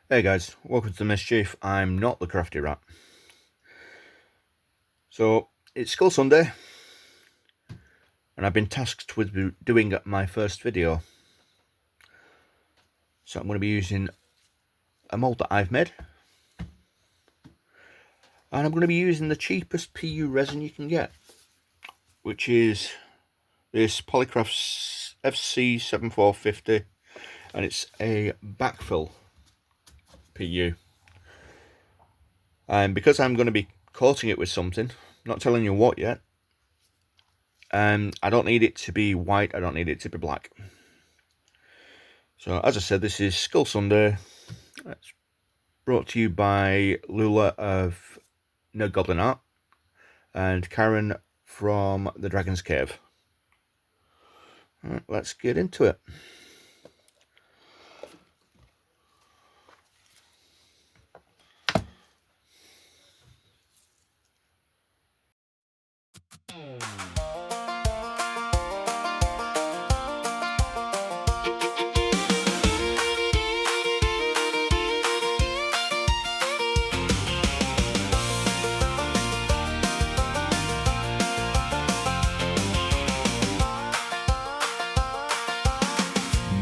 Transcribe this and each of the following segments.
Hey guys, welcome to the Mischief. I'm not the crafty rat. So it's Skull Sunday, and I've been tasked with doing my first video. So I'm going to be using a mold that I've made, and I'm going to be using the cheapest PU resin you can get, which is this Polycraft FC7450, and it's a backfill PU. And because I'm going to be coating it with something, not telling you what yet, I don't need it to be white, I don't need it to be black. So as I said, this is Skull Sunday. It's brought to you by Lula of No Goblin Art and Karen from the Dragon's Cave. Alright, let's get into it.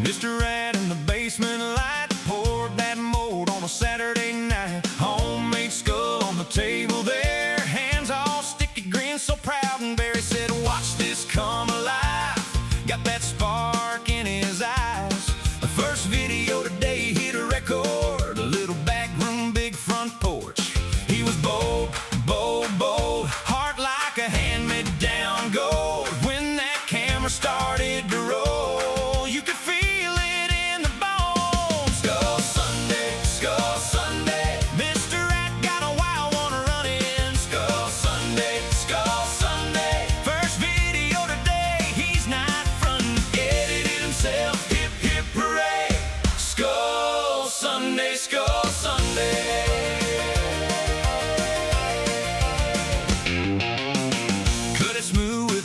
Mr. Rat in the basement light poured that mold on a Saturday night. Homemade skull on the table there, hands all sticky, grin so proud. And Barry said, "Watch this come alive." Got that spark in his eyes. The first video today hit a record. A little back room, big front porch. He was bold, bold, bold, heart like a handmade down gold. When that camera started to roll, you could feel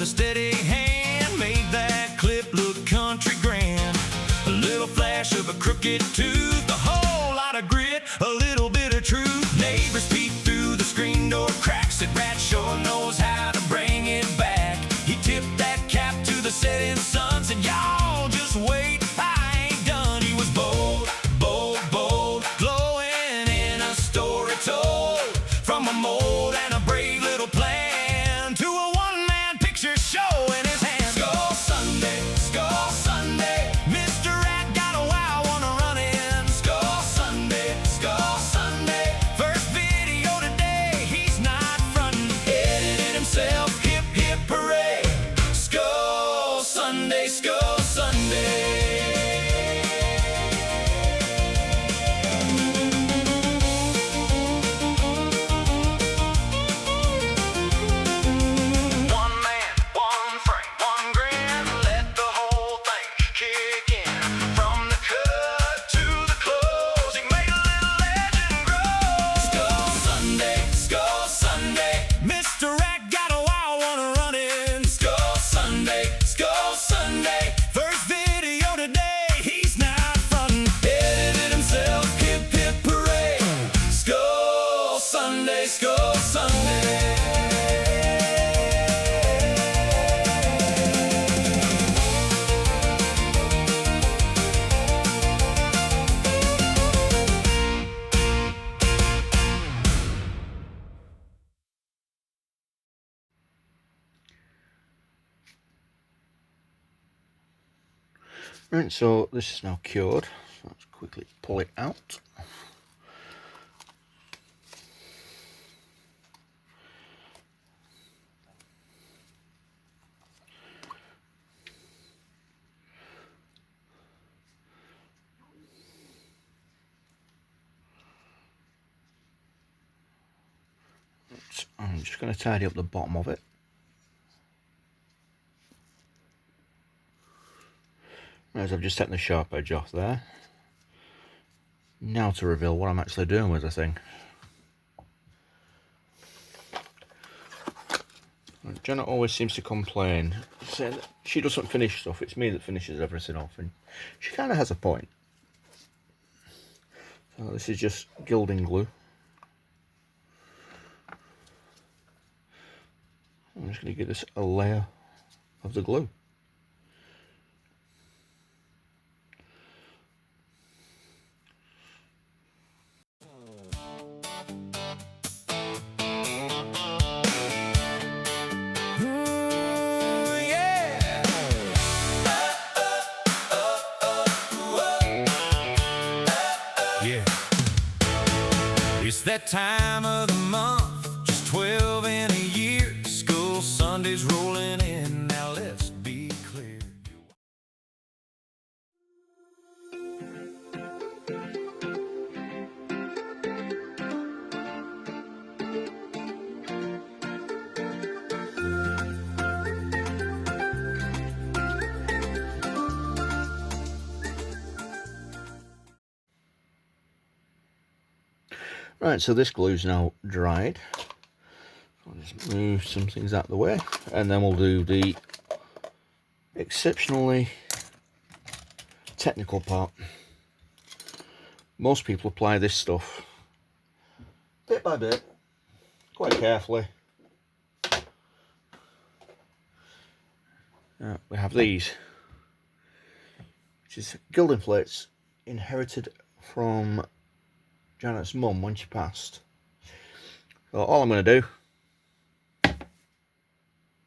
a steady hand, made that clip look country grand. A little flash of a crooked tooth, a whole lot of grit, a little bit of truth. Neighbors peep through the screen door cracks. Said Rat sure knows how to bring it back. He tipped that cap to the setting sun, said, "Y'all just wait, I ain't done." He was bold, bold, bold, glowing in a story told from a mold and a brave little plan to a one-man picture show in his hand. Skull Sunday, Skull Sunday, Mr. Rat got a wild one running. Skull Sunday, Skull Sunday, first video today, he's not frontin'. Edited himself, hip hip hooray. Skull Sunday, Skull Sunday. Skull Sunday. Right, so this is now cured. So let's quickly pull it out. I'm just going to tidy up the bottom of it. As I've just taken the sharp edge off there. Now to reveal what I'm actually doing with the thing. Janet always seems to complain, saying that she doesn't finish stuff, it's me that finishes everything off, and she kind of has a point. This is just gilding glue. I'm just going to give this a layer of the glue. It's that time of the month, just 12 in a year. School Sunday's rolling in, now let's be clear. Right, so this glue's now dried. I'll just move some things out of the way, and then we'll do the exceptionally technical part. Most people apply this stuff bit by bit, quite carefully. We have these, which is gilding plates inherited from Janet's mum when she passed. So all I'm going to do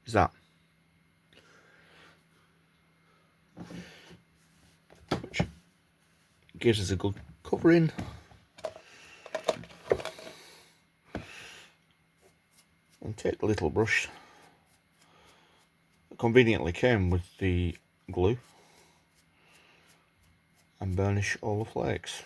is that. Which gives us a good covering. And take the little brush that conveniently came with the glue and burnish all the flakes.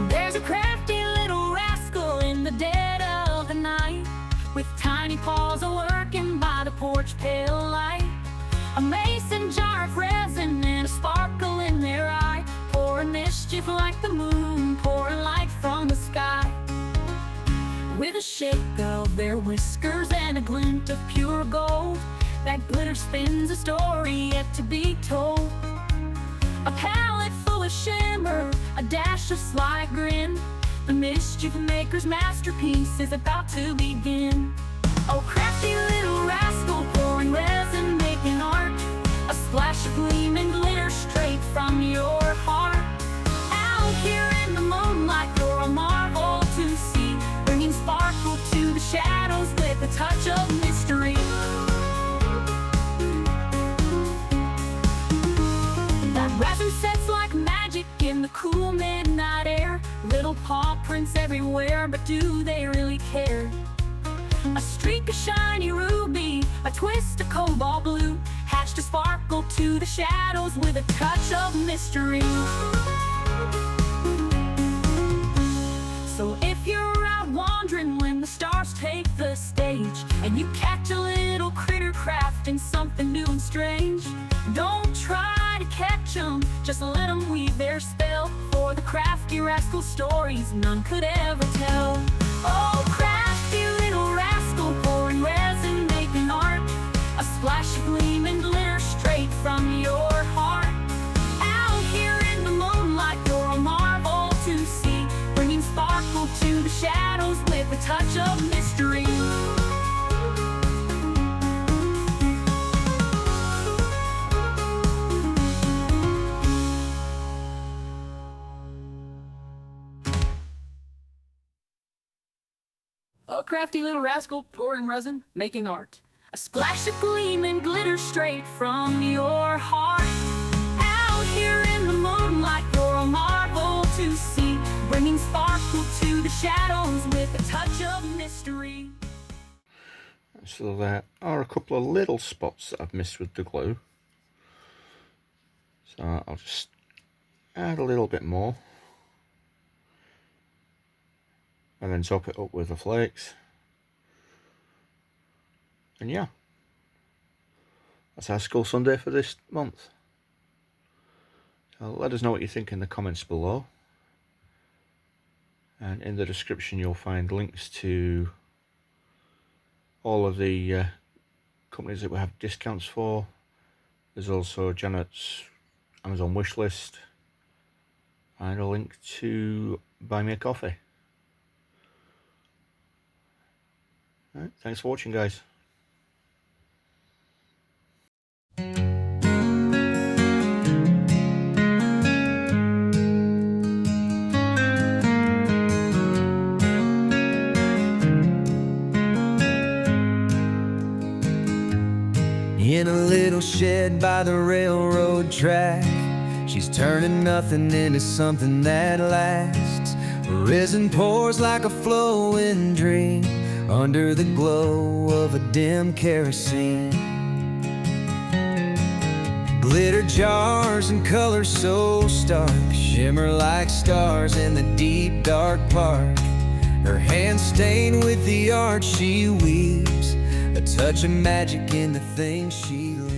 There's a crafty little rascal in the dead of the night, with tiny paws a-working by the porch pale light. A mason jar of resin and a sparkle in their eye, pouring mischief like the moon, pouring light from the sky. With a shake of their whiskers and a glint of pure gold, that glitter spins a story yet to be told. A palette full of shimmer, a dash of sly grin, the mischief maker's masterpiece is about to begin. Oh, crafty little rascal, pouring resin, making art, a splash of gleam and glitter straight from your heart. Out here in the moonlight, you're a marvel to see, bringing sparkle to the shadows with a touch of mystery. That resin sets like magic in the cool midnight air, little paw prints everywhere, but do they really care? A streak of shiny ruby, a twist of cobalt blue, hatched a sparkle to the shadows with a touch of mystery. So if you're out wandering when the stars take the stage, and you catch a little critter crafting something new and strange, don't try to catch them, just let them weave their spell, for the crafty rascal stories none could ever tell. Oh, crafty little rascal, pouring resin, making art, a splash of gleam and glitter straight from your heart. Out here in the moonlight, you're a marvel to see, bringing sparkle to the shadows with a touch of mystery. A crafty little rascal, pouring resin, making art, a splash of gleam and glitter straight from your heart. Out here in the moonlight, you're a marvel to see, bringing sparkle to the shadows with a touch of mystery. So there are a couple of little spots that I've missed with the glue. So I'll just add a little bit more. And then top it up with the flakes. And yeah, that's our School Sunday for this month. So let us know what you think in the comments below. And in the description you'll find links to all of the companies that we have discounts for. There's also Janet's Amazon wish list and a link to buy me a coffee. All right, thanks for watching, guys. In a little shed by the railroad track, she's turning nothing into something that lasts. Resin pours like a flowing dream under the glow of a dim kerosene. Glitter jars and colors so stark shimmer like stars in the deep dark park. Her hands stained with the art she weaves, a touch of magic in the things she loves.